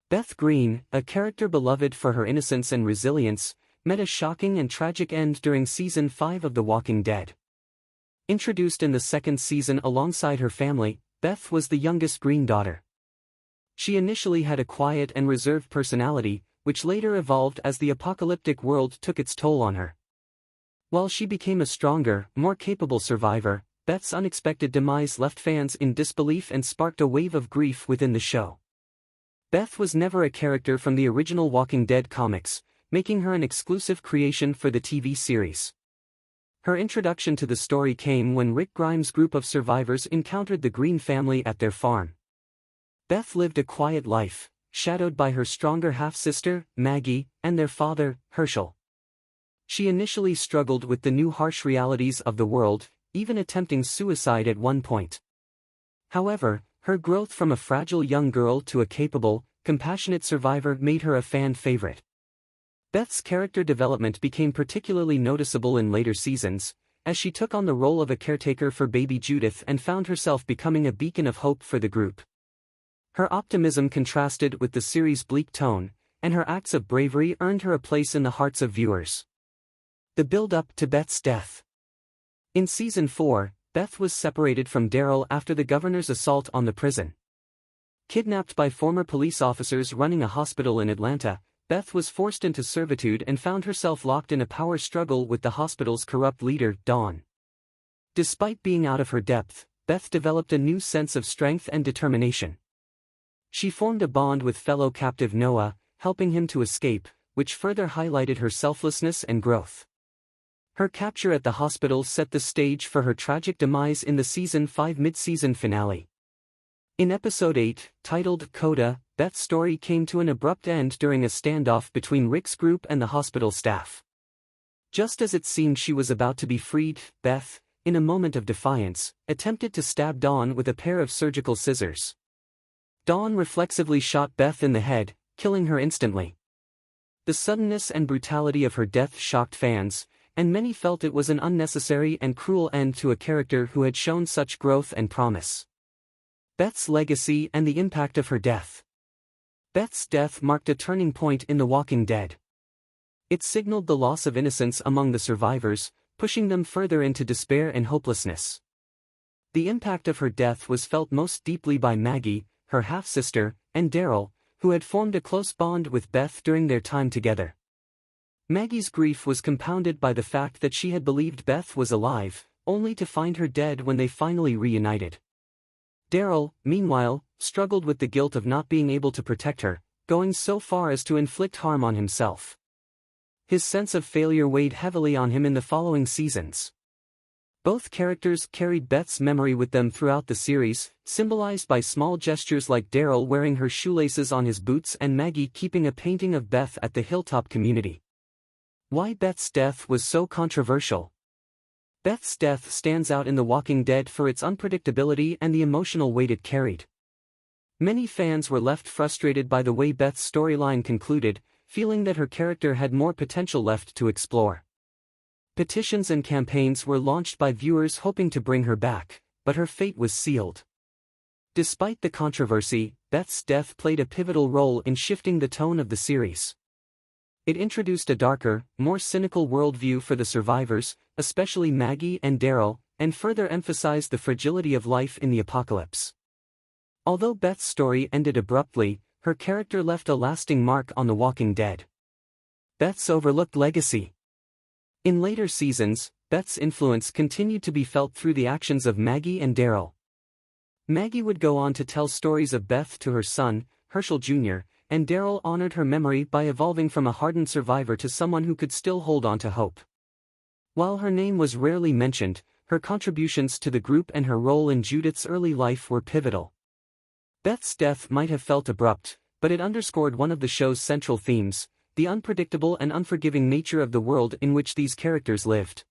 Beth Greene, a character beloved for her innocence and resilience, met a shocking and tragic end during Season 5 of The Walking Dead. Introduced in the second season alongside her family, Beth was the youngest Greene daughter. She initially had a quiet and reserved personality, which later evolved as the apocalyptic world took its toll on her. While she became a stronger, more capable survivor, Beth's unexpected demise left fans in disbelief and sparked a wave of grief within the show. Beth was never a character from the original Walking Dead comics, making her an exclusive creation for the TV series. Her introduction to the story came when Rick Grimes' group of survivors encountered the Greene family at their farm. Beth lived a quiet life, shadowed by her stronger half-sister, Maggie, and their father, Herschel. She initially struggled with the new harsh realities of the world, even attempting suicide at one point. However, her growth from a fragile young girl to a capable, compassionate survivor made her a fan favorite. Beth's character development became particularly noticeable in later seasons, as she took on the role of a caretaker for baby Judith and found herself becoming a beacon of hope for the group. Her optimism contrasted with the series' bleak tone, and her acts of bravery earned her a place in the hearts of viewers. The build-up to Beth's death. In Season 4, Beth was separated from Daryl after the governor's assault on the prison. Kidnapped by former police officers running a hospital in Atlanta, Beth was forced into servitude and found herself locked in a power struggle with the hospital's corrupt leader, Dawn. Despite being out of her depth, Beth developed a new sense of strength and determination. She formed a bond with fellow captive Noah, helping him to escape, which further highlighted her selflessness and growth. Her capture at the hospital set the stage for her tragic demise in the Season 5 mid-season finale. In Episode 8, titled Coda, Beth's story came to an abrupt end during a standoff between Rick's group and the hospital staff. Just as it seemed she was about to be freed, Beth, in a moment of defiance, attempted to stab Dawn with a pair of surgical scissors. Dawn reflexively shot Beth in the head, killing her instantly. The suddenness and brutality of her death shocked fans, and many felt it was an unnecessary and cruel end to a character who had shown such growth and promise. Beth's legacy and the impact of her death. Beth's death marked a turning point in The Walking Dead. It signaled the loss of innocence among the survivors, pushing them further into despair and hopelessness. The impact of her death was felt most deeply by Maggie, her half-sister, and Daryl, who had formed a close bond with Beth during their time together. Maggie's grief was compounded by the fact that she had believed Beth was alive, only to find her dead when they finally reunited. Daryl, meanwhile, struggled with the guilt of not being able to protect her, going so far as to inflict harm on himself. His sense of failure weighed heavily on him in the following seasons. Both characters carried Beth's memory with them throughout the series, symbolized by small gestures like Daryl wearing her shoelaces on his boots and Maggie keeping a painting of Beth at the Hilltop community. Why Beth's death was so controversial? Beth's death stands out in The Walking Dead for its unpredictability and the emotional weight it carried. Many fans were left frustrated by the way Beth's storyline concluded, feeling that her character had more potential left to explore. Petitions and campaigns were launched by viewers hoping to bring her back, but her fate was sealed. Despite the controversy, Beth's death played a pivotal role in shifting the tone of the series. It introduced a darker, more cynical worldview for the survivors, especially Maggie and Daryl, and further emphasized the fragility of life in the apocalypse. Although Beth's story ended abruptly, her character left a lasting mark on The Walking Dead. Beth's overlooked legacy. In later seasons, Beth's influence continued to be felt through the actions of Maggie and Daryl. Maggie would go on to tell stories of Beth to her son, Herschel Jr., and Daryl honored her memory by evolving from a hardened survivor to someone who could still hold on to hope. While her name was rarely mentioned, her contributions to the group and her role in Judith's early life were pivotal. Beth's death might have felt abrupt, but it underscored one of the show's central themes, the unpredictable and unforgiving nature of the world in which these characters lived.